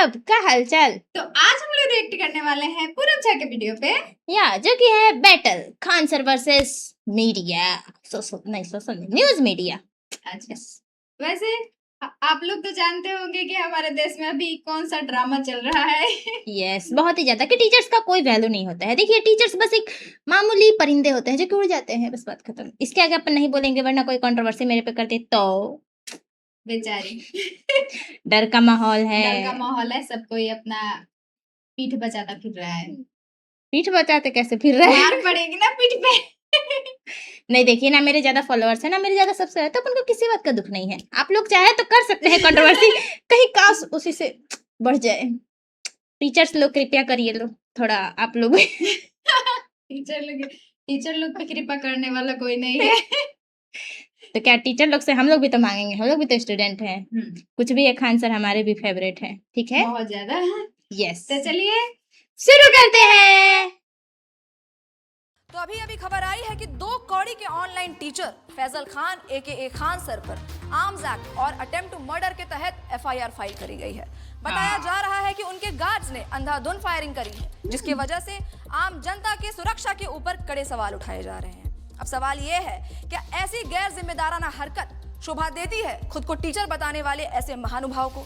सबका हालचाल। तो आज हम लोग रिएक्ट करने वाले हैं पूरब झा के वीडियो पे, या जो कि है battle Khan sir versus media, social news media. अच्छा वैसे आप लोग तो जानते होंगे कि हमारे देश में अभी कौन सा ड्रामा चल रहा है। यस, बहुत ही ज्यादा कि टीचर्स का कोई वैल्यू नहीं होता है। देखिए टीचर्स बस एक मामूली परिंदे होते हैं जो कि उड़ जाते हैं, बस बात खत्म। इसके आगे अपन नहीं बोलेंगे वरना कोई कंट्रोवर्सी मेरे पे करते तो। बेचारी डर का माहौल है, डर का माहौल है, सब कोई अपना पीठ बचाता फिर रहा है। पीठ बचाते कैसे फिर रहे हैं? मार पड़ेगी ना पीठ पे। नहीं देखिए ना, मेरे ज्यादा फॉलोअर्स है ना, मेरे ज्यादा सब्सक्राइबर, तो उनको किसी बात का दुख नहीं है। आप लोग चाहे तो कर सकते हैं कंट्रोवर्सी, कहीं काश उसी से बढ़ जाए। टीचर्स लोग कृपया करिए लो थोड़ा, आप लोग टीचर लोग पे कृपा करने वाला कोई नहीं है। तो क्या टीचर लोग से हम लोग भी तो मांगेंगे, हम लोग भी तो स्टूडेंट हैं। कुछ भी है, खान सर हमारे भी फेवरेट हैं, ठीक है? बहुत ज्यादा। यस, तो चलिए शुरू करते हैं। तो अभी खबर आई है कि 2 कौड़ी के ऑनलाइन टीचर फैजल खान एके खान सर पर आर्म्स एक्ट और अटेम्प्ट टू मर्डर के तहत एफआईआर फाइल करी गई है। बताया जा रहा है कि उनके गार्ड्स ने अंधाधुंध फायरिंग करी है, जिसकी वजह से आम जनता की सुरक्षा के ऊपर कड़े सवाल उठाए जा रहे हैं। अब सवाल ये है, क्या ऐसी गैर जिम्मेदाराना हरकत शोभा देती है खुद को टीचर बताने वाले ऐसे महानुभाव को?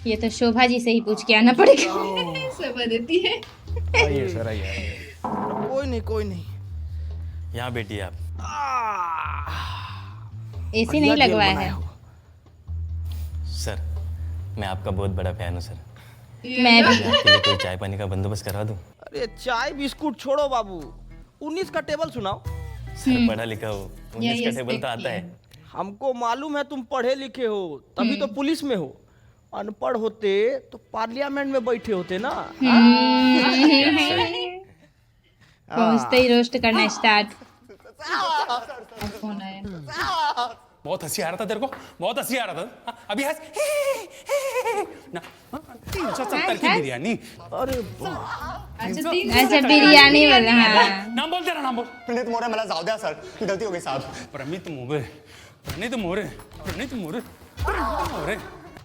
ये तो शोभा जी से ही पूछ के आना पड़ेगा। शोभा देती है। आइए सर, आइए। कोई नहीं यहाँ बैठिए आप। एसी नहीं लगवाया है सर, मैं आपका बहुत बड़ा फैन हूँ सर। मैं भी। आपके लिए कोई चाय पानी का बंदोबस्त करा दूँ? अरे चाय बिस्कुट छोड़ो बाबू, 19 का टेबल सुनाओ। सर पढ़ा लिखा हो, 19 का टेबल तो आता है। हमको मालूम है तुम पढ़े लिखे हो, तभी तो पुलिस में हो। अनपढ़ होते तो पार्लियामेंट में बैठे होते ना। पहुंचते ही रोस्ट करना स्टार्ट। फोन आया। बहुत हंसी आ रहा था तेरे को, बहुत हंसी आ रहा था। अभी हंस ना 370 की बिरयानी। अरे अच्छा बिरयानी वाला, हाँ। नाम बोल, तेरा नाम बोल। प्रणीत मोरे, मला जाऊ द्या सर, गलती हो गई साहब। प्रमित मोरे, प्रणीत मोरे, प्रणीत मोरे, प्रणीत मोरे।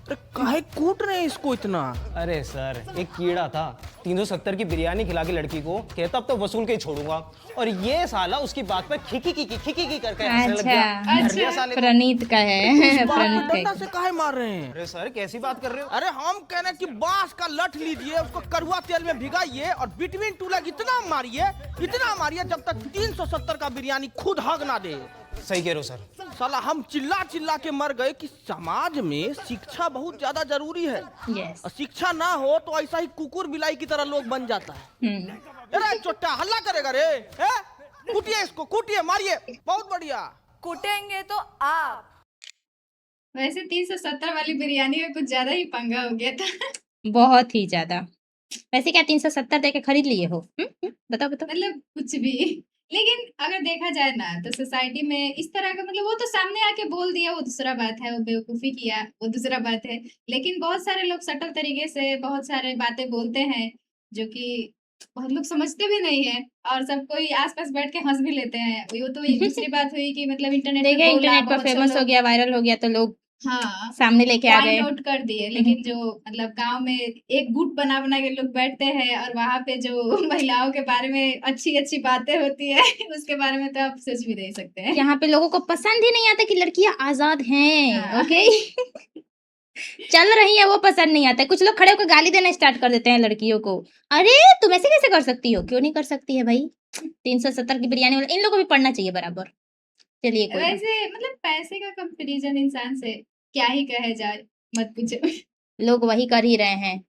अरे काहे कूट रहे हैं इसको इतना? अरे सर, एक कीड़ा था 370 की बिरयानी खिला के लड़की को, कहता अब तो वसूल के ही छोड़ूंगा, और ये साला उसकी बात पर खिकी करके हंसने लग गया। अच्छा, साले प्रणीत का है। प्रणीत डंडा का से काहे मार रहे हैं? अरे सर कैसी बात कर रहे हो? अरे हम कह रहे हैं कि बांस का लठ लीजिए, उसको कड़वा तेल में भिगाइए और बिटवीन टू लेग इतना मारिए जब तक 370 का बिरयानी खुद हग ना दे। सही कह रहे हो सर। साला हम चिल्ला के मर गए कि समाज में शिक्षा बहुत ज्यादा जरूरी है। यस। और शिक्षा ना हो तो ऐसा ही कुकुर बिलाई की तरह लोग बन जाता है। अरे चोट्टा हल्ला करेगा रे, कूटिए इसको, कूटिए, मारिए, बहुत बढ़िया। कूटेंगे तो आप। वैसे 370 वाली बिरयानी में कुछ ज्यादा ही पंगा हो गया था। बहुत ही ज्यादा। वैसे क्या 370 देके खरीद लिए हो? बताओ। मतलब कुछ भी, लेकिन अगर देखा जाए ना तो सोसाइटी में इस तरह का, मतलब वो तो सामने आके बोल दिया, वो दूसरा बात है, वो बेवकूफी किया, वो दूसरा बात है। लेकिन बहुत सारे लोग सटल तरीके से बहुत सारे बातें बोलते हैं जो कि बहुत लोग समझते भी नहीं है, और सब कोई आसपास बैठ के हंस भी लेते हैं। वो तो ये दूसरी बात हुई कि मतलब इंटरनेट पे देखिए बोला, इंटरनेट पर बहुत से फेमस हो लोग- गया, वायरल हो गया, तो लोग हाँ सामने लेके आ गए। पॉइंट आउट कर दिए। लेकिन जो मतलब गांव में एक गुट बना के लोग बैठते हैं, और वहां पे जो महिलाओं के बारे में अच्छी बातें होती है उसके बारे में तो आप सोच भी नहीं सकते हैं। यहाँ पे लोगों को पसंद ही नहीं आता कि लड़कियां आजाद हैं। हाँ। ओके चल रही है वो पसंद नहीं आता। कुछ लोग खड़े होकर गाली देना स्टार्ट कर देते हैं लड़कियों को। अरे तुम ऐसे कैसे कर सकती हो? क्यों नहीं कर सकती है भाई? 370 की बिरयानी वाला इन लोगों को भी पढ़ना चाहिए बराबर। चलिए कोई ना। वैसे मतलब पैसे का कंपैरिजन इंसान से क्या ही कहे जाए, मत पूछो। लोग वही कर ही रहे हैं।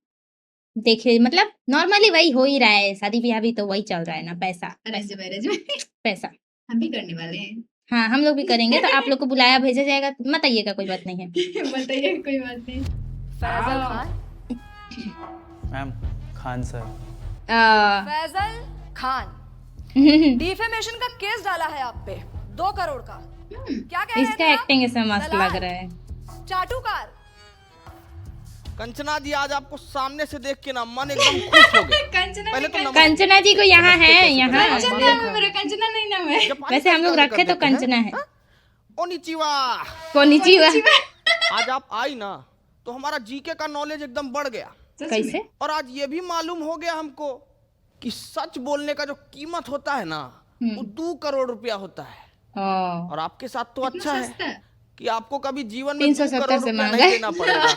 देखिए मतलब नॉर्मली वही हो ही रहा है, शादी ब्याह भी तो वही चल रहा है ना, पैसा अरेंज मैरिज में पैसा। हम भी करने वाले हैं। हाँ हम लोग भी करेंगे, तो आप लोग को बुलाया भेजा जाएगा, मत आइएगा, कोई बात नहीं है। बताइए, कोई बात नहीं। Faizal Khan, ma'am Khan sir. Faizal Khan defamation का केस डाला है आप पे 2 करोड़ का। क्या कह रहे इसका थे आप? एक्टिंग ऐसा मस्त दलाल, लग रहा है। चाटुकार। कंचना जी, आज आपको सामने से देख के ना मन एकदम खुश हो गया। कंचना पहले तो कंचना जी को यहाँ है, यहाँ कंचना है मेरा, कंचना नहीं नाम है। वैसे हम लोग रखे तो कंचना है। ओनिचिवा। कोनिचिवा। आज आप आई ना तो हमारा जीके का नॉलेज एकदम बढ़ गया। सच कैसे? में। और आज ये भी मालूम हो गया हमको कि सच बोलने का जो कीमत होता है ना वो 2 करोड़ रुपया होता है। ओ, और आपके साथ तो इतना अच्छा है सस्ता? कि आपको कभी जीवन में 2 370 करोड़ से रुपया मांगा नहीं है। देना पड़ेगा।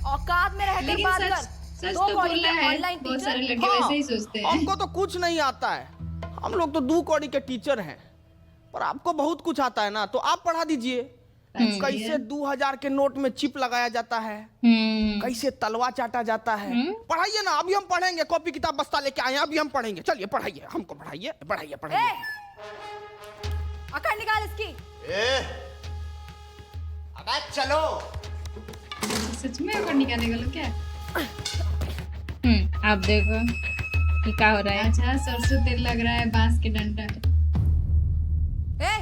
औकात में रहकर लेकिन बात सच कर सच दो तो कौड़ी बोलना के है, ऑनलाइन बहुत सारे टीचर लड़के वैसे ही सोचते हैं। हमको तो कुछ नहीं आता है, हम लोग तो 2 कौड़ी के टीचर हैं, पर आपको बहुत कुछ आता है ना, तो आप पढ़ा दीजिए। कैसे 2000 के नोट में चिप लगाया जाता है, कैसे तलवा चाटा जाता है, पढ़ाइए ना। अभी हम पढ़ेंगे, कॉपी किताब बस्ता लेके आए हैं, अभी हम पढ़ेंगे। चलिए पढ़ाइए, हमको पढ़ाइए पढ़ाइए ए, पढ़ाइए। अकड़ निकाल इसकी। अबे चलो। सच में अकड़ निकालेगा लोग क्या? आप देखो कि क्या हो रहा है। अच्छा, सरसों तेल लग रहा है, बांस के डंडा। ए,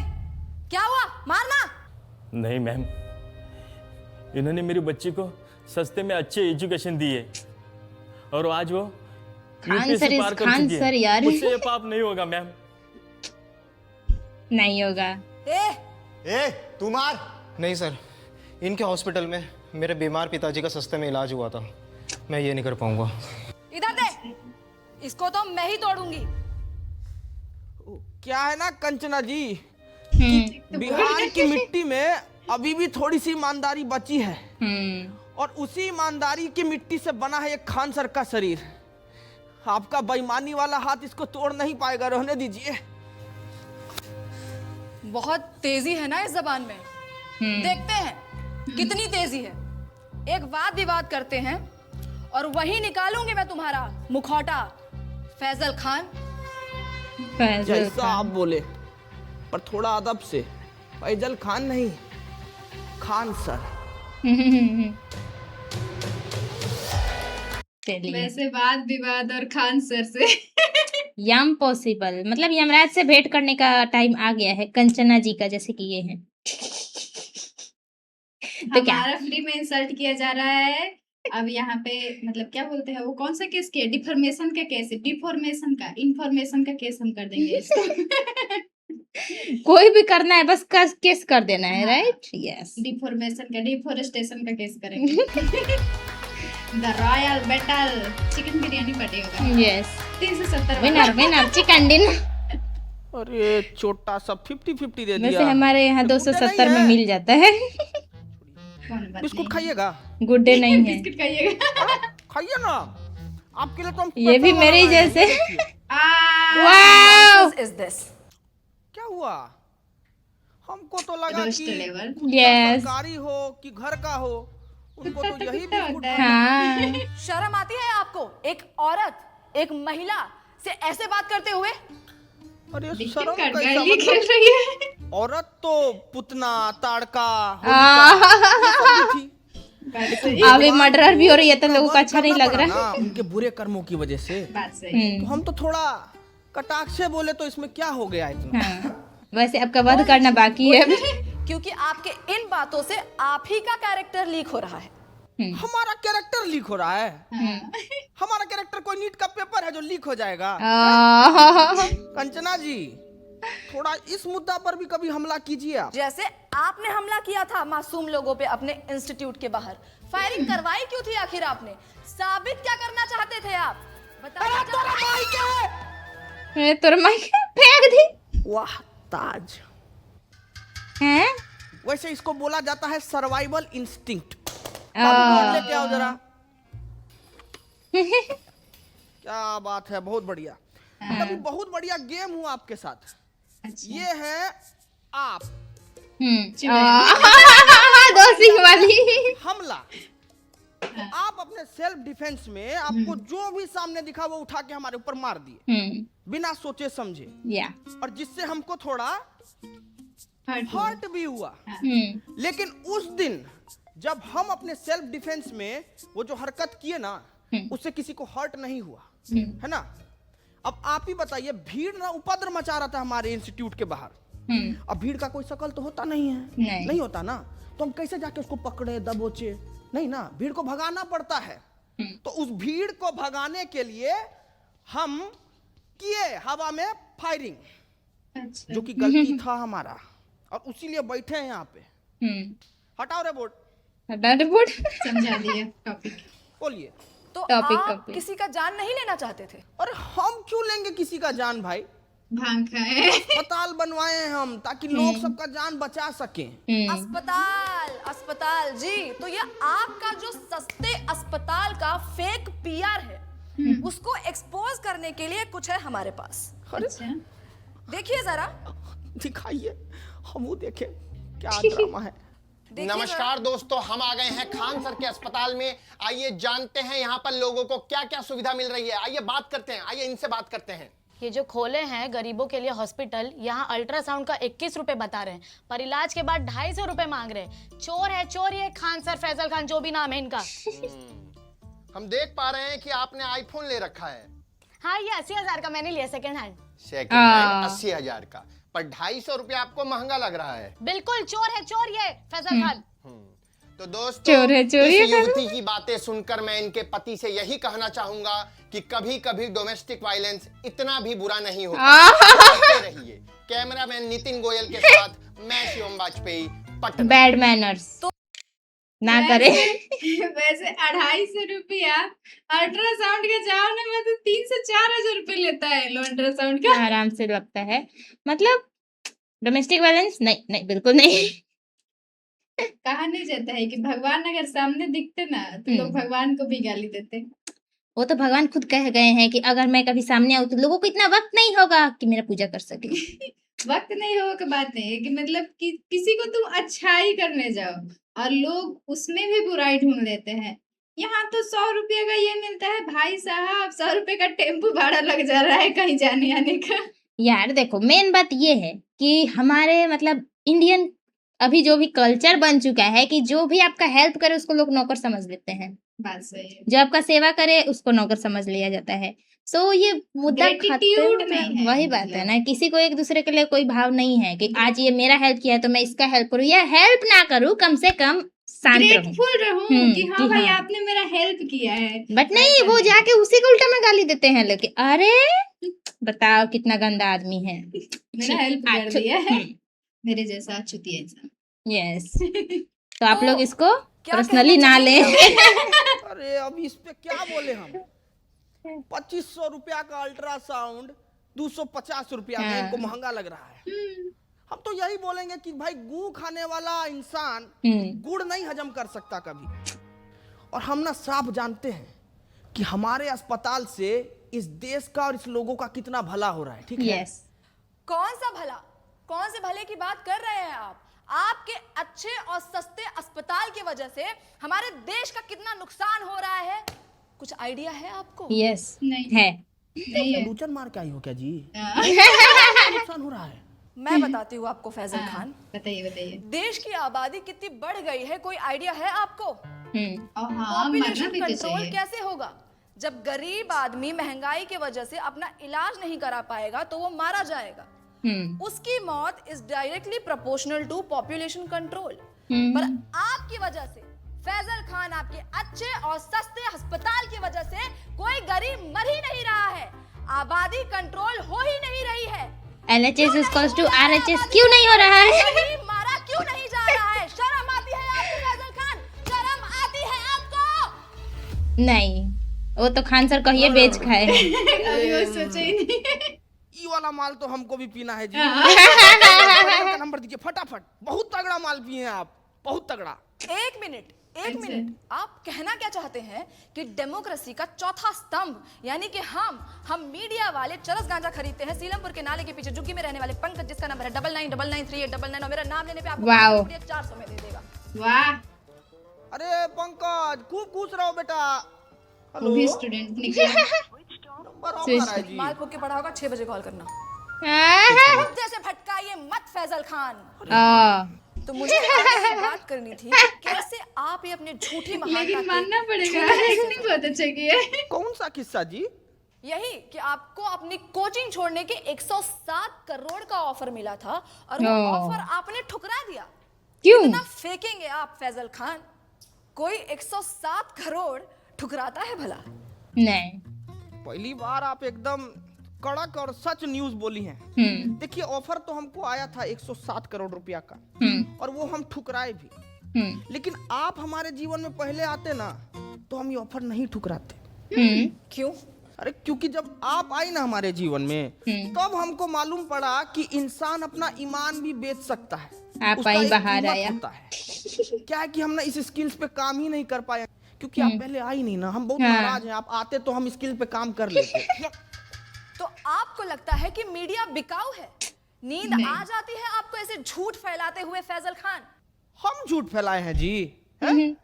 क्या हुआ? मारना। नहीं मैम, इन्होंने मेरी बच्ची को सस्ते में अच्छी एजुकेशन दी है और आज वो खान UPSC सर इज पार कर खान चुकी सर है। यार। मुझसे ये पाप नहीं होगा मैम। नहीं होगा। ए तू मार। नहीं सर, इनके हॉस्पिटल में मेरे बीमार पिताजी का सस्ते में इलाज हुआ था, मैं ये नहीं कर पाऊंगा। इधर दे, इसको तो मैं ही तोड़ूंगी। क्या है ना कंचना जी, बिहार की मिट्टी में अभी भी थोड़ी सी ईमानदारी बची है, और उसी ईमानदारी की मिट्टी से बना है एक खान सर का शरीर। आपका बेईमानी वाला हाथ इसको तोड़ नहीं पाएगा, रहने दीजिए। बहुत तेजी है ना इस जबान में, देखते हैं कितनी तेजी है। एक वाद विवाद करते हैं और वही निकालूंगी मैं तुम्हारा मुखौटा। फैजल खान। फैजल जैसा आप खान। बोले, पर थोड़ा अदब से। फैजल खान नहीं, खान सर। चलिए, वैसे वाद विवाद और खान सर से यम पॉसिबल मतलब यमराज से भेंट करने का टाइम आ गया है कंचना जी का, जैसे कि ये हैं। तो क्या? हमारा फ्री में इंसल्ट किया जा रहा है। अब यहाँ पे मतलब क्या बोलते हैं, वो कौन सा केस किया? डिफॉर्मेशन का केस है, डिफॉर्मेशन का, इंफॉर्मेशन का केस हम कर देंगे इसको। कोई भी करना है, बस केस कर देना है, राइट? यस। डिफॉर्मेशन का, डिफॉरेस्टेशन का केस करेंगे। The royal battle chicken biryani party होगा। Yes, 370 winner winner chicken dinner. अरे छोटा सा 50-50 दे वैसे दिया। हमारे यहाँ तो गुड्डे 270 नहीं में है। मिल जाता है। कौन बात बिस्कुट नहीं। खाइएगा? गुड्डे नहीं है। बिस्किट खाइएगा। खाइए ना, आपके लिए तो हम ये भी स्पेशल मेरे ही बना रहे हैं। जैसे। What wow, is this? क्या हुआ? हमको तो लगा रोस्ट कि लेवल। यस। सरकारी हो कि घर का हो, उनको तो कुत्ता यही कुत्ता बिस्कुट होता है। हाँ, शर्म आती है आपको? एक औरत, एक महिला से ऐसे बात करते हुए? अरे लेकिन शर्म कैसा कटगाली खेल मतलब? रही है। औरत तो पुतना, ताड़का, होलिका, ये सब भी थी। बात सही, अभी मर्डर भी हो रही है तो लोगों को अच्छा नहीं लग रहा। ना, उनके बुरे कर्मों की वजह से। बात सही। तो हम तो थोड़ा कटाक्ष से बोले, तो इसमें क्या हो गया इतना? हाँ, वैसे आपका वध करना बाकी है अभी। क्योंकि आपके इन बातों से आप ही का कैरेक्टर लीक हो रहा है। हमारा कैरेक्टर लीक हो रहा है? हमारा कैरेक्टर कोई नीट का पेपर है जो लीक हो जाएगा? कंचना जी, थोड़ा इस मुद्दा पर भी कभी हमला कीजिए आप। जैसे आपने हमला किया था मासूम लोगों पे अपने इंस्टीट्यूट के बाहर, फायरिंग करवाई क्यों थी आखिर आपने? साबित क्या करना चाहते थे आप? बताना तोर माइक फेंक दी। वाह ताज। हैं? वैसे इसको बोला जाता है सर्वाइवल इंस्टिंक्ट। लेके आओ जरा। क्या बात है, बहुत बढ़िया। अभी बहुत बढ़िया गेम हुआ आपके साथ। ये है आप दो सिंह वाली। हमला। तो आप अपने सेल्फ डिफेंस में आपको जो भी सामने दिखा वो उठा के हमारे ऊपर मार दिए बिना सोचे समझे, या और जिससे हमको थोड़ा हर्ट भी हुआ। लेकिन उस दिन जब हम अपने सेल्फ डिफेंस में वो जो हरकत किए ना, उससे किसी को हर्ट नहीं हुआ, है ना? अब आप ही बताइए, भीड़ ना उपद्रव मचा रहा था हमारे इंस्टीट्यूट के बाहर। अब भीड़ का कोई शकल तो होता नहीं है, नहीं होता ना, तो हम कैसे जाके उसको पकड़े दबोचे? नहीं ना, भीड़ को भगाना पड़ता है। तो उस भीड़ को भगाने के लिए हम किए हवा में फायरिंग, अच्छा। जो कि गलती था हमारा, और उसीलिए बैठे हैं यहाँ पे। हटाओ रे बोर्ड। हटा दे बोर्ड। समझा दिया टॉपिक। बोलिए। तो टॉपिक आप कंप्लीट। किसी का जान नहीं लेना चाहते थे? अरे हम क्यों लेंगे किसी का जान भाई? भांग खाए। अस्पताल बनवाए हैं हम ताकि लोग सबका जान बचा सकें। अस्पताल, अस्पताल जी, तो ये आपका जो सस्ते अस्पताल का फेक पीआर है, उसको एक्सपोज करने के लिए कुछ है हमारे पास। अच्छा, देखिए जरा, दिखाइए, हम वो देखें क्या ड्रामा है। देखिए नमस्कार दोस्तों, हम आ गए हैं खान सर के अस्पताल में। आइए जानते हैं यहाँ पर लोगों को क्या क्या सुविधा मिल रही है। आइए बात करते हैं, आइए इनसे बात करते हैं। ये जो खोले हैं गरीबों के लिए हॉस्पिटल, यहाँ अल्ट्रासाउंड का 21 रुपए बता रहे हैं, पर इलाज के बाद 250 रुपए मांग रहे हैं। चोर है चोर ये खान सर, फैजल खान, जो भी नाम है इनका। हम देख पा रहे हैं कि आपने आईफोन ले रखा है। हाँ, ये 80,000 का मैंने लिया सेकंड हैंड। सेकंड हैंड 80,000 का, पर 250 रुपया आपको महंगा लग रहा है। बिल्कुल चोर है चोर ये फैजल खान। तो दोस्तों, चोर है चोर इस ये युवती की बातें सुनकर मैं इनके पति से यही कहना चाहूंगा कि कभी कभी डोमेस्टिक वायलेंस इतना भी बुरा नहीं होता। देखते रहिए। कैमरामैन नितिन गोयल के साथ मैं शिवम वाजपेयी, पटना। बैड मैनर्स ना करे। वैसे 250 रुपया अल्ट्रासाउंड के जाओ ना, मैं तो 3 से 4,000 रुपए लेता है लो अल्ट्रासाउंड का। आराम से लगता है, मतलब डोमेस्टिक वायलेंस नहीं नहीं, बिल्कुल नहीं। कहा नहीं जाता है कि भगवान अगर सामने दिखते ना तो लोग भगवान को भी गाली देते। वो तो भगवान खुद कह गए हैं कि अगर मैं कभी सामने आऊँ तो लोगों को इतना वक्त नहीं होगा कि मेरा पूजा कर सके। वक्त नहीं हो की बात नहीं है कि मतलब कि किसी को तुम अच्छाई करने जाओ और लोग उसमें भी बुराई ढूंढ लेते हैं। यहाँ तो 100 रुपये का ये मिलता है भाई साहब, 100 रुपये का टेम्पो भाड़ा लग जा रहा है कहीं जाने आने का। यार देखो, मेन बात ये है कि हमारे मतलब इंडियन अभी जो भी कल्चर बन चुका है कि जो भी आपका हेल्प करे उसको लोग नौकर समझ लेते हैं, बात सही है। जो आपका सेवा करे उसको नौकर समझ लिया जाता है। सो ये मुद्दा Gratitude खत्म नहीं है, वही बात है मतलब। ना, किसी को एक दूसरे के लिए कोई भाव नहीं है कि आज ये मेरा हेल्प किया है तो मैं इसका हेल्प करूँ या हेल्प ना करूँ, कम से कम शांत रहूं। ग्रेटफुल रहूं कि हाँ कि भाई हाँ। आपने मेरा हेल्प किया है। बट नहीं, वो जाके उसी को उल्टा में गाली देते हैं लोग कि अरे बताओ कितना गंदा आदमी है, मेरा हेल्प कर दिया है, मेरे जैसा चुतिया इंसान। यस। तो आप लोग इसको क्या पर्सनली कहना ना लें। अरे अब इस पे क्या बोले हम। 2500 रुपया का अल्ट्रासाउंड 250 रुपया में इनको महंगा लग रहा है। हम तो यही बोलेंगे कि भाई गू खाने वाला इंसान गुड़ नहीं हजम कर सकता कभी। और हम ना साफ जानते हैं कि हमारे अस्पताल से इस देश का और इस लोगों का कितना भला हो रहा है। ठीक है। यस। कौन सा भला, कौन से भले की बात कर रहे हैं आप? आपके अच्छे और सस्ते अस्पताल की वजह से हमारे देश का कितना नुकसान हो रहा है, कुछ आइडिया है आपको? यस नहीं है। नहीं है। लूचन मार के आई हो क्या जी? नुकसान हो रहा है। मैं बताती हूँ आपको फैजल खान, बताइए बताइए। देश की आबादी कितनी बढ़ गई है, कोई आइडिया है आपको? और हाँ, मरना पॉपुलेशन भी तो कंट्रोल चाहिए। कैसे होगा? जब गरीब आदमी महंगाई की वजह से अपना इलाज नहीं करा पाएगा तो वो मारा जाएगा। उसकी मौत is directly proportional to population control. पर आपकी वजह से, फैजल खान, आपके अच्छे और सस्ते अस्पताल की वजह से कोई गरीब मर ही नहीं रहा है, आबादी कंट्रोल हो ही नहीं रही है। LHS इक्वल्स टू RHS क्यों नहीं हो रहा है? गरीब मारा क्यों नहीं जा रहा है? शर्म आती है आपको फैजल खान? शर्म आती है आपको? नहीं, वो तो खान सर कहिए बेच खाए। अभी वो सोचा ही नहीं। ये वाला माल तो हमको भी पीना है जी। का नंबर दीजिए फटाफट। बहुत तगड़ा माल पिए हैं आप, बहुत तगड़ा। एक मिनट, आप कहना क्या चाहते हैं कि डेमोक्रेसी का चौथा स्तंभ यानी कि हम मीडिया वाले चरस गांजा खरीदते हैं सीलमपुर के नाले के पीछे, झुग्गी में रहने वाले पंकज, जिसका नंबर है 99993899 और मेरा नाम लेने पे आपको 400 में दे देगा। वाह, अरे पंकज खूब खुश रहो बेटा। वो भी स्टूडेंट निकला। नंबर ऑफ आ रहा है जी। माल फूक के पढ़ा होगा, 6 बजे कॉल करना। मुद्दे से भटकाइए मत फैजल खान। तो मुझे आपसे बात करनी थी कि कैसे आप ये अपने झूठी महानता लेकिन मानना पड़ेगा, एक्टिंग बहुत अच्छा किया है। कौन सा किस्सा जी? यही कि आपको अपनी कोचिंग छोड़ने के 107 करोड़ का ऑफर मिला था और वो ऑफर आपने ठुकरा दिया। क्यों? कितना फेंकेंगे आप फैजल खान? कोई 107 करोड़ ठुकराता है भला? नहीं। पहली बार आप एकदम कड़क और सच न्यूज बोली हैं। देखिए ऑफर तो हमको आया था 107 करोड़ रुपया का और वो हम ठुकराए भी। लेकिन आप हमारे जीवन में पहले आते ना तो तो हम ये ऑफर नहीं ठुकराते। क्यों? अरे क्योंकि जब आप आई ना हमारे जीवन में, तब हमको मालूम पड़ा कि इंसान अपना ईमान भी बेच सकता है। आप उसका आई एक बाहर कीमत आया। होता है। क्या है कि हम ना इस स्किल्स पे काम ही नहीं कर पाए क्योंकि आप पहले आई नहीं ना। हम बहुत हाँ। नाराज हैं। आप आते तो हम स्किल पे काम कर लेते। तो आपको लगता है कि मीडिया बिकाऊ है? नींद आ जाती है आपको ऐसे झूठ फैलाते हुए फैजल खान? हम झूठ फैलाए हैं जी, हैं?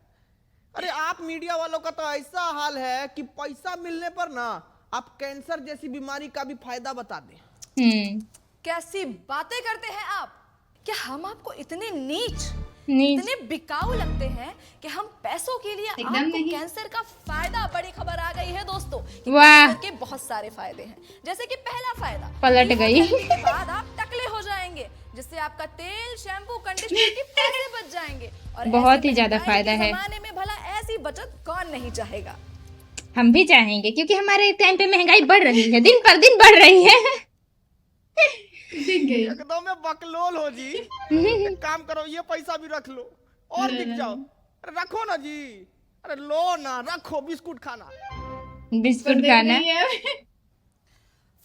अरे आप मीडिया वालों का तो ऐसा हाल है कि पैसा मिलने पर ना आप कैंसर जैसी बीमारी का भी फायदा बता दें। कैसी बातें करते हैं आप? क्या हम आपको इतने नीच, नीच। इतने बिकाऊ लगते हैं कि हम पैसों के लिए एकदम आपको नहीं। कैंसर का फायदा? बड़ी खबर आ गई है दोस्तों कि वाह। कैंसर के बहुत सारे फायदे हैं। जैसे कि पहला फायदा, पलट टीका गई। लगने के बाद आप टकले हो जाएंगे, जिससे आपका तेल, शैम्पू, कंडीशनर के पैसे बच जाएंगे। और बहुत ऐसे ही ज्यादा महंगाई फायदा के है। जमाने में भला ऐसी बचत कौन नहीं चाहेगा? हम भी चाहेंगे क्योंकि हमारे टाइम पे महंगाई बढ़ रही है, दिन पर दिन बढ़ रही है। दिख गई। एकदम में बकलोल हो जी। एक काम करो, ये पैसा भी रख लो और दिख जाओ। अरे रखो ना जी। अरे लो ना, रखो, बिस्कुट खाना। बिस्कुट देख खाना। रही है।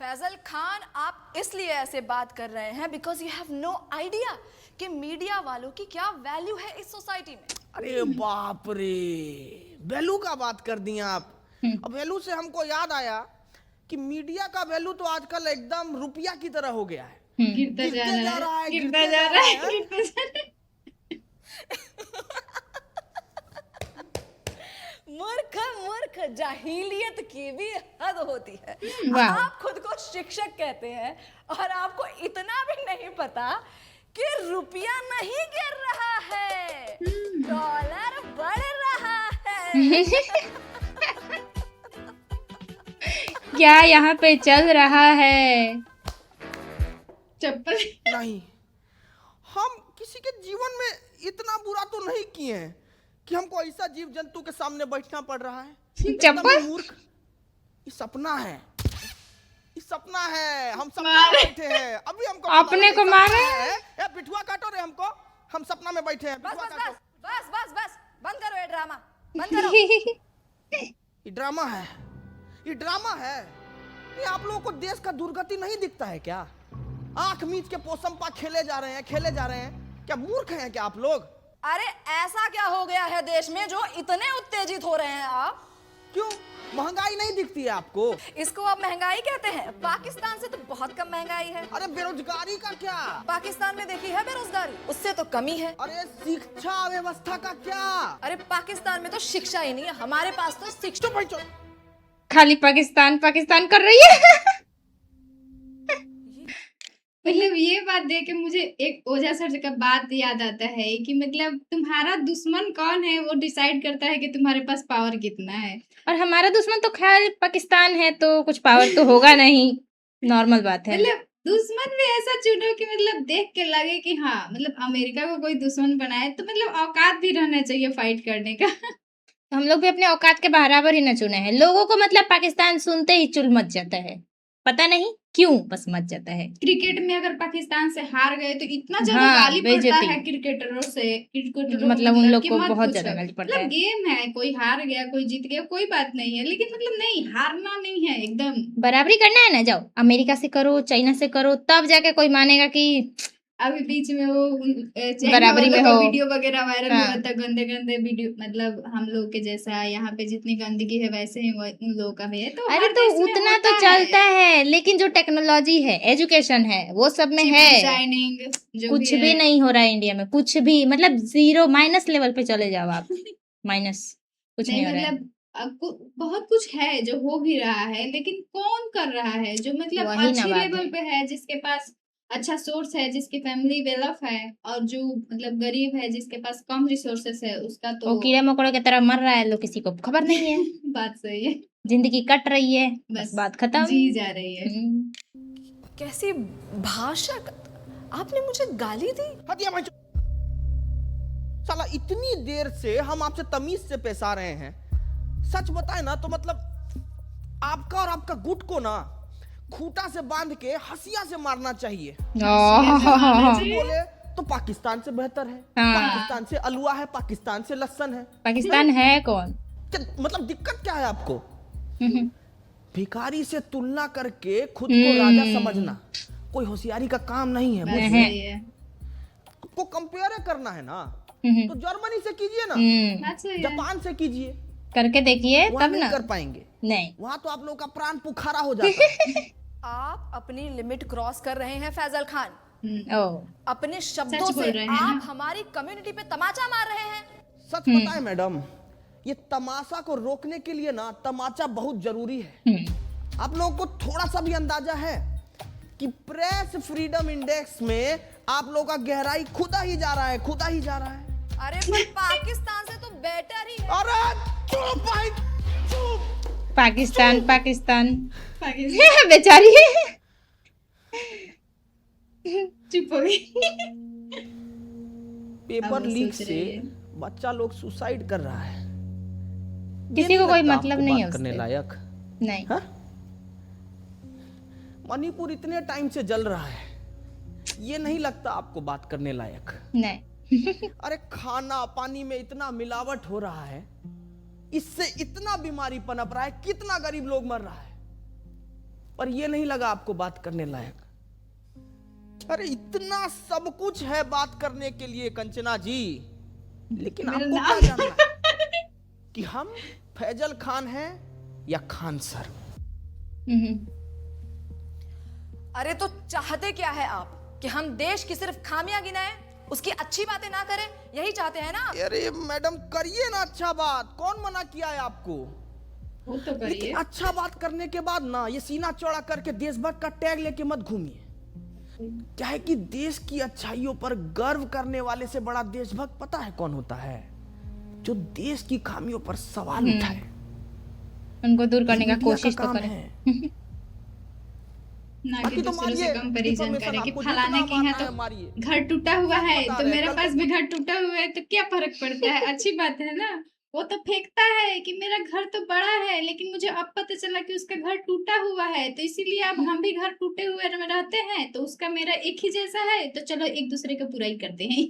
फैजल खान, आप इसलिए ऐसे बात कर रहे हैं because you have no idea कि मीडिया वालों की क्या वैल्यू है इस सोसाइटी में। अरे बाप रे, वैल्यू का बात कर दी आप। अब वैल्यू से हमको याद आया कि मीडिया का वैल्यू तो आजकल एकदम रुपया की तरह हो गया है। गिरता जा गिरते जा रहा रहा है, है, गिरता गिरते जा जा रहा है, रहा है। गिरता जा रहा है। मूर्ख मूर्ख, जाहिलियत की भी हद होती है। वाह। आप खुद को शिक्षक कहते हैं और आपको इतना भी नहीं पता कि रुपया नहीं गिर रहा है, डॉलर बढ़ रहा है। क्या यहाँ पे चल रहा है? चप्पल। नहीं, हम किसी के जीवन में इतना बुरा तो नहीं किए हैं कि हमको ऐसा जीव जंतु के सामने बैठना पड़ रहा है। चप्पल? एकदम मूर्ख। ये सपना है, ये सपना है। हम सपना में बैठे हैं। अभी हमको पता अपने लगा को ये मारे? सपना है। ए पिठुआ काटो रे हमको। हम सपना में बैठे हैं। बस पिठुआ बस काटो। बस बस बस बस, बंद करो ये ड्रामा, बंद करो। ये ड्रामा है, ये ड्रामा है। ये आप लोगों को देश का दुर्गति नहीं दिखता है क्या? आंख मीच के पोसंपा खेले जा रहे हैं, खेले जा रहे हैं। क्या मूर्ख हैं क्या आप लोग? अरे ऐसा क्या हो गया है देश में जो इतने उत्तेजित हो रहे हैं आप? क्यों महंगाई नहीं दिखती है आपको? इसको आप महंगाई कहते हैं? पाकिस्तान से तो बहुत कम महंगाई है। अरे बेरोजगारी का क्या? पाकिस्तान में देखी है बेरोजगारी? उससे तो कमी है। अरे शिक्षा व्यवस्था का क्या? अरे पाकिस्तान में तो शिक्षा ही नहीं है, हमारे पास तो शिक्षा। चुप भाई चुप। खाली पाकिस्तान पाकिस्तान कर रही है। मतलब ये बात देख के मुझे एक ओझा सर का बात याद आता है कि मतलब तुम्हारा दुश्मन कौन है वो डिसाइड करता है कि तुम्हारे पास पावर कितना है। और हमारा दुश्मन तो खैर पाकिस्तान है तो कुछ पावर तो होगा नहीं, नॉर्मल बात है। मतलब दुश्मन भी ऐसा चुनो कि मतलब देख के लगे कि हाँ मतलब अमेरिका को कोई दुश्मन बनाए तो मतलब औकात भी रहना चाहिए फाइट करने का। तो हम लोग भी अपने औकात के बराबर ही न चुने हैं। लोगों को मतलब पाकिस्तान सुनते ही चुल मच जाता है, पता नहीं क्यों, बस मच जाता है। क्रिकेट में अगर पाकिस्तान से हार गए तो इतना ज्यादा हाँ, गाली पड़ता बेइज्जती। है क्रिकेटरों से, क्रिकेटरों मतलब उन लोग कि को मत बहुत पूछो। ज्यादा गाली पड़ता है। मतलब गेम है, कोई हार गया कोई जीत गया कोई बात नहीं है, लेकिन मतलब नहीं हारना नहीं है एकदम। बराबरी करना है ना, जाओ अमेरिका से करो, चाइना से करो, तब जाके कोई मानेगा कि अभी बीच में वो बराबरी में हो। वीडियो वगैरह वायरल हाँ। हुआ था, गंदे गंदे वीडियो। मतलब हम लोग के जैसा यहाँ पे जितनी गंदगी है वैसे ही उन लोगों का भी है। तो अरे हर तो देश में उतना तो होता चलता है, लेकिन जो टेक्नोलॉजी है, एजुकेशन है, वो सब में है। डिजाइनिंग जो कुछ भी भी है। नहीं हो रहा है इंडिया में, कुछ भी मतलब जीरो माइनस लेवल पे चले जाओ आप। माइनस कुछ नहीं नहीं हो रहा है। मतलब बहुत कुछ है जो हो भी रहा है, लेकिन कौन कर रहा है जो मतलब वही ना अच्छी बात लेवल है। पे है, जिसके पास अच्छा सोर्स है, जिसकी फैमिली वेल ऑफ है, और जो मतलब गरीब है जिसके पास कम रिसोर्सेस है उसका वो तो कीड़े मकोड़े की तरह मर रहा है, लोग किसी को खबर नहीं है। बात सही है। जिंदगी कट रही है, बस बस बात खत्म। जी जा रही है। कैसी भाषा, आपने मुझे गाली दी? हटिया भाई चुप। साला इतनी देर से हम आपसे तमीज से पेश आ रहे हैं। सच बताए ना तो मतलब आपका और आपका गुट को ना खूंटा से बांध के हसिया से मारना चाहिए। बोले तो पाकिस्तान से बेहतर है, हाँ। पाकिस्तान से अलुआ है, पाकिस्तान से लहसन है। पाकिस्तान है कौन? मतलब दिक्कत क्या है आपको? हम्म, भिखारी से तुलना करके खुद को राजा समझना कोई होशियारी का काम नहीं है। बुझिए, सही है। आपको कंपेयर करना है ना तो जर्मनी से कीजिए ना, बात सही है। जापान से कीजिए, करके देखिए वहां तब नहीं ना। कर पाएंगे। नहीं, वहां तो आप लोगों का प्राण पुखारा हो जाता है। आप अपनी लिमिट क्रॉस कर रहे हैं फैजल खान। ओ अपने शब्दों सच बोल से रहे हैं आप ना। हमारी कम्युनिटी पे तमाचा मार रहे हैं। सच बताएं मैडम, ये तमाशा को रोकने के लिए ना तमाचा बहुत जरूरी है। आप लोगों को थोड़ा सा भी अंदाजा है कि प्रेस फ्रीडम इंडेक्स में आप लोगों का गहराई खुदा ही जा रहा है, खुदा ही जा रहा है। अरे पर पाकिस्तान से तो बेटर ही है। अरे चुप भाई, चुप। पाकिस्तान पाकिस्तान पाकिस्तान बेचारी। चुप हो गई। पेपर अब लीक सोच से रही है। बच्चा लोग सुसाइड कर रहा है। किसी ये को कोई लगता मतलब आपको नहीं है बात करने उससे। लायक? नहीं, हाँ? मणिपुर इतने टाइम से जल रहा है, ये नहीं लगता आपको बात करने लायक? नहीं। अरे खाना पानी में इतना मिलावट हो रहा है, इससे इतना बीमारी पनप रहा है, कितना गरीब लोग मर रहा है, पर ये नहीं लगा आपको बात करने लायक? अरे इतना सब कुछ है बात करने के लिए कंचना जी, लेकिन मेरा आपको नाम- क्या जानना है कि हम फैजल खान हैं या खान सर? अरे तो चाहते क्या है आप कि हम देश की सिर्फ खामियां गिनाएं, उसकी अच्छी बातें ना करें? यही चाहते हैं ना? अरे मैडम करिए ना अच्छा बात, कौन मना किया है आपको? वो तो करिए। लेकिन अच्छा बात करने के बाद ना ये सीना चौड़ा करके देशभक्त का टैग लेके मत घूमिए। क्या है कि देश की अच्छाइयों पर गर्व करने वाले से बड़ा देशभक्त पता है कौन होता है? जो देश की खामियों पर सवाल उठाए, उनको दूर करने का मीडिया कोशिश तो काम करे। है। ना कि बाकी तो दूसरों से मारिए, कंपैरिजन information करे कि आपको फलाने जितना के यहाँ मारना है तो मारिए। घर टूटा हुआ है बता तो रहे, मेरे कल पास को भी घर टूटा हुआ है तो क्या फर्क पड़ता है? अच्छी बात है ना। वो तो फेंकता है कि मेरा घर तो बड़ा है, लेकिन मुझे अब पता चला कि उसका घर टूटा हुआ है, तो इसीलिए अब हम भी घर टूटे हुए में रहते हैं, तो उसका मेरा एक ही जैसा है, तो चलो एक दूसरे का बुराई करते हैं।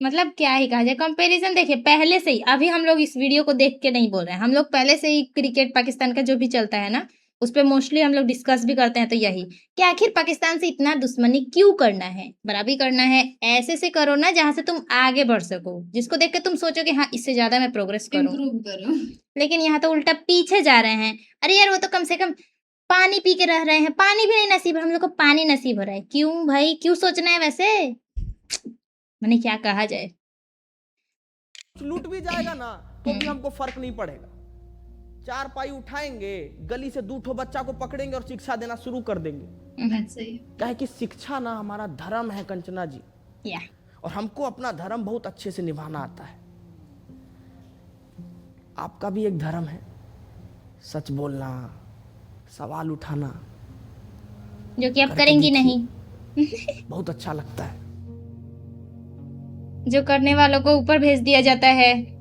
मतलब क्या ही कहा जाए, कंपैरिजन देखिए पहले से ही। अभी हम लोग इस वीडियो को देख के नहीं बोल रहे हैं, हम लोग पहले से ही क्रिकेट पाकिस्तान का जो भी चलता है ना, उस पे मोस्टली हम लोग डिस्कस भी करते हैं। तो यही कि आखिर पाकिस्तान से इतना दुश्मनी क्यों करना है? बराबरी करना है, ऐसे से करो ना जहां से तुम आगे बढ़ सको, जिसको देख के तुम सोचो कि हाँ इससे ज्यादा मैं प्रोग्रेस करूँ। इम्प्रूव करो। लेकिन यहाँ तो उल्टा पीछे जा रहे हैं। अरे यार वो तो कम से कम पानी पी के रह रहे हैं, पानी भी नहीं नसीब है, हम लोग को पानी नसीब हो रहा है। क्यों भाई, क्यों सोचना है वैसे? मैंने क्या कहा जाए। लूट भी जाएगा ना तो भी हमको फर्क नहीं पड़ेगा। 4 पाई उठाएंगे, गली से 2 ठो बच्चा को पकड़ेंगे और शिक्षा देना शुरू कर देंगे। बात सही है। क्या है कि शिक्षा ना हमारा धर्म है कंचना जी, या और हमको अपना धर्म बहुत अच्छे से निभाना आता है। आपका भी एक धर्म है, सच बोलना, सवाल उठाना, जो कि आप करके करेंगी देखिए। नहीं। बहुत अच्छा लगता है। जो करने वालों को ऊपर भेज दिया जाता है।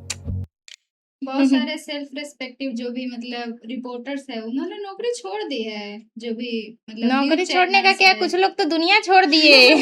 बहुत सारे सेल्फ रिस्पेक्टिव जो भी मतलब रिपोर्टर्स है, उन्होंने नौकरी छोड़ दी है। जो भी मतलब नौकरी न्यूज़ छोड़ने का चैनल्स क्या, है। कुछ लोग तो दुनिया छोड़ दिए।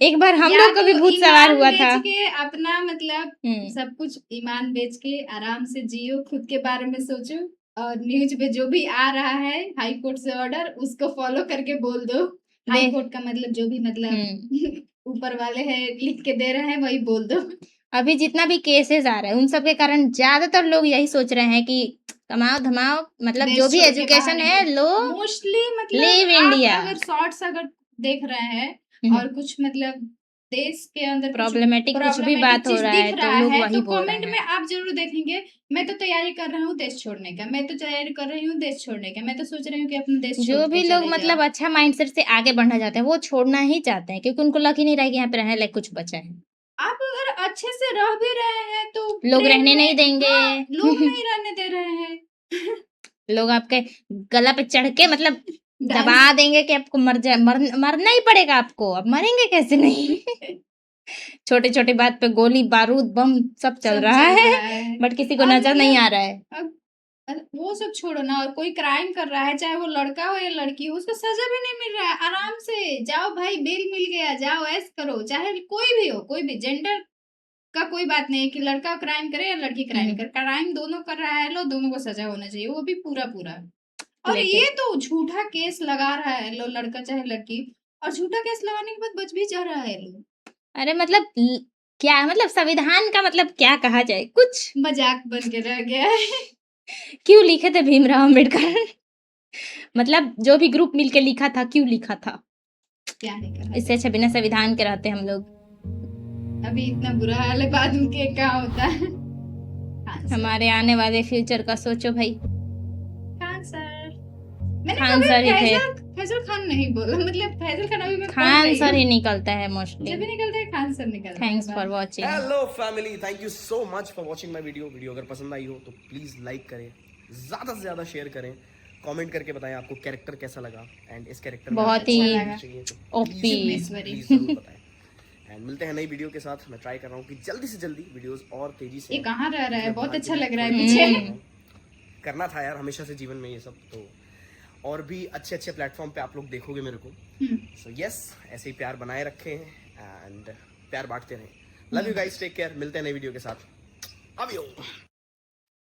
एक बार हम या लोग को भी तो भूत सवार ईमान हुआ बेच था। के अपना मतलब हम्म। सब कुछ ईमान बेच के आराम से जियो, खुद के बारे में सोचो, और न्यूज पे जो भी आ रहा है हाई कोर्ट से ऑर्डर, उसको फॉलो करके बोल दो। हाई कोर्ट का मतलब जो भी मतलब ऊपर वाले हैं लिख के दे रहे हैं वही बोल दो। अभी जितना भी केसेस आ रहे हैं उन सब के कारण ज्यादातर लोग यही सोच रहे हैं कि कमाओ धमाओ, मतलब देश जो भी छोड़ के एजुकेशन बाहर है निकलो। लो। मोस्टली मतलब Leave आप India। अगर शॉर्ट्स अगर देख रहे हैं और कुछ मतलब देश के अंदर Problematic कुछ भी बात हो चीज रहा है दिख तो रहा लोग है वही तो बोल रहे कमेंट हैं। में आप जरूर देखेंगे, मैं तो तैयारी कर रहा हूँ देश छोड़ने का, मैं तो तैयारी कर रही हूँ देश छोड़ने का, मैं तो सोच रही हूँ कि अपना देश जो छोड़ भी के लोग चले मतलब जाओ। अच्छा माइंडसेट से आगे बढ़ना चाहते हैं वो छोड़ना ही चाहते हैं, क्योंकि उनको लग ही नहीं रहा है कि यहाँ पे रहने लायक कुछ बचा है। आप अगर अच्छे से रह भी रहे हैं तो लोग प्रेम रहने में- नहीं देंगे। हाँ, लोग नहीं रहने दे रहे हैं। लोग आपके गला पे चढ़ के मतलब दबा देंगे कि आपको मरना ही पड़ेगा आपको। अब मरेंगे कैसे नहीं? छोटी छोटी बात पे गोली बारूद बम सब चल रहा है, बट किसी को और नजर नहीं मतलब आ रहा है। अब वो सब छोड़ो ना, और कोई क्राइम कर रहा है चाहे वो लड़का हो या लड़की हो, उसको सजा भी नहीं मिल रहा है। आराम से जाओ भाई, बेल मिल गया, जाओ ऐश करो, चाहे कोई भी हो, कोई भी जेंडर का कोई बात नहीं है कि लड़का क्राइम करे या लड़की क्राइम करे, क्राइम दोनों कर रहा है, लो दोनों को सजा होना चाहिए, वो भी पूरा पूरा। और लेकिन- ये तो झूठा केस लगा रहा है लो, लड़का चाहे लड़की, और झूठा केस लगाने के बाद बच भी जा रहा है लो। अरे मतलब क्या मतलब संविधान का मतलब क्या कहा जाए, कुछ मजाक बन के रह गया है। क्यों लिखे थे भीमराव अम्बेडकर? मतलब जो भी ग्रुप मिलके लिखा था, क्यों लिखा था? क्या नहीं कर रहा इससे अच्छा बिना संविधान के रहते हम लोग। अभी इतना बुरा हाल है, बाद में के क्या होता है। खान सर, हमारे आने वाले फ्यूचर का सोचो भाई। खान सर, मैंने खान कभी सर ही थे। फैजल खान नहीं बोला, मतलब फैजल खान अभी मैं पढ़ खान रही सर हूँ। ही निकलता है मोस्टली। जब भी निकलता है खान सर निकलता है। Thanks for watching. Hello family, thank you so much for watching my video अगर पसंद आई हो तो प्लीज लाइक करें, ज्यादा से ज्यादा शेयर करें, कमेंट करके बताएं आपको कैरेक्टर कैसा लगा एंड इस कैरेक्टर में बहुत आपको ही अच्छा लगा चाहिए तो OP। प्लीज जरूर बताएं। एंड मिलते हैं नई वीडियो के साथ। मैं ट्राई कर रहा हूँ कि जल्दी से जल्दी वीडियोस और तेजी से ये कहाँ रह रहा है, बहुत अच्छा लग रहा है हम्म। मुझे। करना था यार हमेशा से जीवन में ये सब, तो और भी अच्छे अच्छे प्लेटफॉर्म पे आप लोग देखोगे मेरे को। सो यस, ऐसे ही प्यार बनाए रखें एंड प्यार बांटते रहें। Love you guys, take care, मिलते हैं नई वीडियो के साथ। अब यो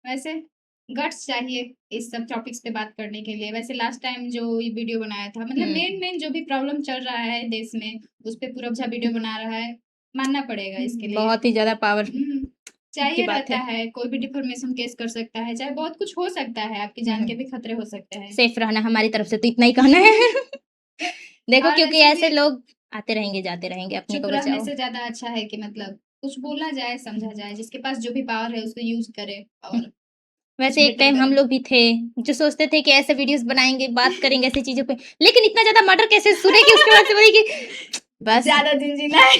वैसे गट्स चाहिए इस सब टॉपिक्स पे बात करने के लिए। वैसे लास्ट टाइम जो ये वीडियो बनाया था, मतलब मेन जो भी प्रॉब्लम चल रहा है देश में, उस पे पूरा अच्छा वीडियो बना रहा है, मानना पड़ेगा इसके लिए। बहुत ही ज्यादा पावर हम्म, की चाहिए बात रहता है, कोई भी डिफॉर्मेशन केस कर सकता है, चाहे बहुत कुछ हो सकता है, आपकी जान के भी खतरे हो सकते हैं। सेफ रहना हमारी तरफ से तो इतना ही कहना है। देखो और क्योंकि ऐसे ऐसे भी लोग आते रहेंगे जाते रहेंगे, अपने चुप को रहने बचाओ। से ज्यादा अच्छा है कि मतलब कुछ बोला जाए, समझा जाए, जिसके पास जो भी पावर है उसको यूज करे और वैसे कुछ एक टाइम better हम करें। लोग भी थे जो सोचते थे कि ऐसे वीडियोस बनाएंगे, बात करेंगे ऐसी चीजों पे, लेकिन इतना ज्यादा मर्डर केसेस सुने कि उसके बाद से बोली कि बस ज्यादा दिन जीना है।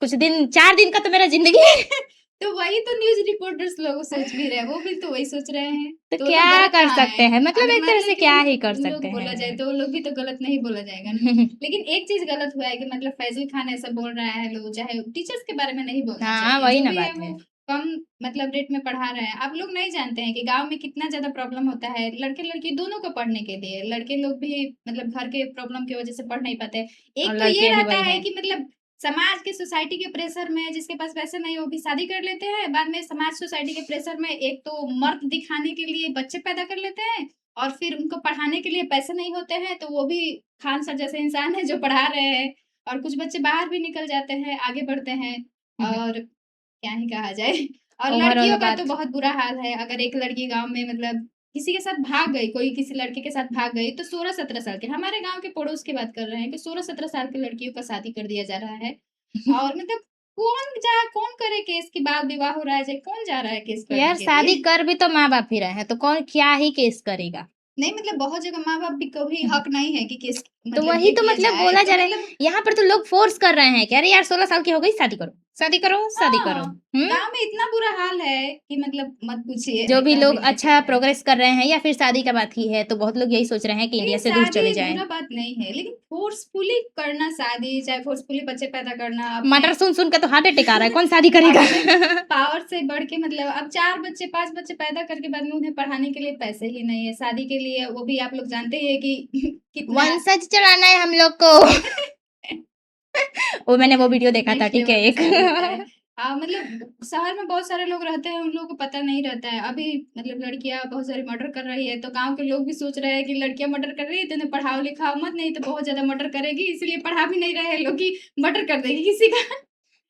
कुछ दिन, 4 दिन का तो मेरा जिंदगी है। तो वही तो न्यूज रिपोर्टर्स लोग सोच भी रहे हैं, वो भी तो वही सोच रहे हैं। तो वो क्या लोग गलत कर कहाँ सकते हैं, मतलब अगर एक तरह मान से लो कि क्या ही कर उन लोग सकते बोला जाए हैं। तो वो लोग भी तो गलत नहीं बोला जाएगा ना। लेकिन एक चीज गलत हुआ है कि मतलब फैजल खान ऐसा बोल रहा है, लोग चाहे टीचर्स के बारे में नहीं बोलना हाँ, चाहिए, वही जो ना भी बात वो है। कम मतलब रेट में पढ़ा रहे हैं। आप लोग नहीं जानते हैं कि गांव में कितना ज्यादा प्रॉब्लम होता है लड़के लड़की दोनों को पढ़ने के लिए। लड़के लोग भी मतलब घर के प्रॉब्लम की वजह से पढ़ नहीं पाते। और एक तो ये लड़कियां भी रहता वही है हैं। कि मतलब समाज के सोसाइटी के प्रेशर में जिसके पास पैसे नहीं वो भी शादी कर लेते हैं, बाद में समाज सोसाइटी के प्रेशर में एक तो मर्द दिखाने के लिए बच्चे पैदा कर लेते हैं, और फिर उनको पढ़ाने के लिए पैसे नहीं होते हैं, तो वो भी खान सर जैसे इंसान है जो पढ़ा रहे हैं, और कुछ बच्चे बाहर भी निकल जाते हैं, आगे बढ़ते हैं, और क्या ही कहा जाए। और ओवरऑल लड़कियों का बात तो बहुत बुरा हाल है। अगर एक लड़की गांव में मतलब किसी के साथ भाग गई, कोई किसी लड़के के साथ भाग गई, तो 16-17 साल के, हमारे गांव के पड़ोस की बात कर रहे हैं कि 16-17 साल की लड़कियों का शादी कर दिया जा रहा है। और मतलब कौन करे केस की, बाल विवाह हो रहा है, कौन जा रहा है केस करने यार के शादी लिए? कर भी तो माँ बाप ही रहे हैं, तो कौन क्या ही केस करेगा। नहीं मतलब बहुत जगह माँ बाप भी कभी हक नहीं है कि केस तो मतलब वही ये तो किया मतलब जाए। बोला तो जा रहा है, मतलब यहाँ पर तो लोग फोर्स कर रहे हैं कि अरे यार 16 साल की हो गई, शादी करो शादी करो शादी करो। हाँ, गांव में इतना बुरा हाल है कि मतलब मत पूछिए। जो भी क्या लोग ही कह अच्छा सकते हैं। प्रोग्रेस कर रहे हैं या फिर शादी का बात ही है, तो बहुत लोग यही सोच रहे हैं कि इंडिया से दूर चले शादी जाएं। बुरा बात नहीं है, लेकिन फोर्सफुली करना शादी, चाहे फोर्सफुली बच्चे पैदा करना, अपने मटर सुन सुन के तो हार्ट अटैक आ रहा है, कौन शादी करेगा। पावर से बढ़ के मतलब अब 4 बच्चे 5 बच्चे पैदा करके बाद में उन्हें पढ़ाने के लिए पैसे ही नहीं है, शादी के लिए वो भी आप लोग जानते ही है कि कितना वंशज चढ़ाना है हम लोग को। वो मैंने वो वीडियो देखा था, नेक्स्ट ठीक है लेवल एक। पे शादी होता है। हाँ मतलब शहर में बहुत सारे लोग रहते हैं, उन लोगों को पता नहीं रहता है। अभी मतलब लड़कियां बहुत सारी मर्डर कर रही है, तो गांव के लोग भी सोच रहे हैं कि लड़कियां मर्डर कर रही है तो इन्हें पढ़ाओ लिखाओ मत, नहीं तो बहुत ज्यादा मर्डर करेगी, इसलिए पढ़ा भी नहीं रहे लोग कि मर्डर कर देगी किसी का।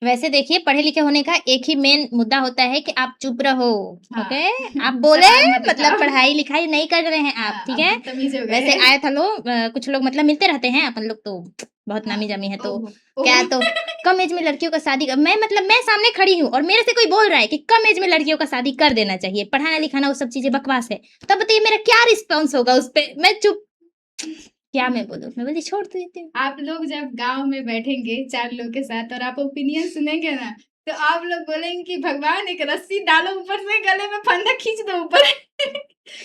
वैसे देखिए, पढ़े लिखे होने का एक ही मेन मुद्दा होता है कि आप चुप रहो। हाँ। ओके, आप बोले सवाल मत मतलब उठाओ। पढ़ाई लिखाई नहीं कर रहे हैं आप, हाँ, ठीक अब है। बदतमीज हो गए वैसे हैं। आए था लोग, कुछ लोग मतलब मिलते रहते हैं अपन लोग, तो बहुत नामी जामी है, तो ओहो, क्या ओहो। तो कम एज में लड़कियों का शादी मैं मतलब मैं सामने खड़ी हूँ और मेरे से कोई बोल रहा है कि कम एज में लड़कियों का शादी कर देना चाहिए, पढ़ाना लिखाना वो सब चीजें बकवास है, तब बताइए मेरा क्या रिस्पॉन्स होगा उस पे। मैं चुप, क्या मैं बोलूं, मैं बोली छोड़ देती हूँ। आप लोग जब गांव में बैठेंगे 4 लोग के साथ और आप ओपिनियन सुनेंगे ना, तो आप लोग बोलेंगे कि भगवान एक रस्सी डालो ऊपर से, गले में फंदा खींच दो ऊपर।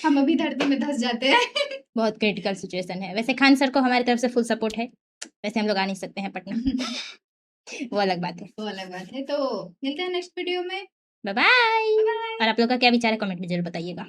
हम अभी धरती में धंस जाते हैं। बहुत क्रिटिकल सिचुएशन है। वैसे खान सर को हमारी तरफ से फुल सपोर्ट है, वैसे हम लोग आ नहीं सकते हैं पटना। वो अलग बात है। वो अलग बात है। तो मिलते हैं नेक्स्ट वीडियो में। Bye bye. और आप लोग का क्या विचार है कमेंट में जरूर बताइएगा।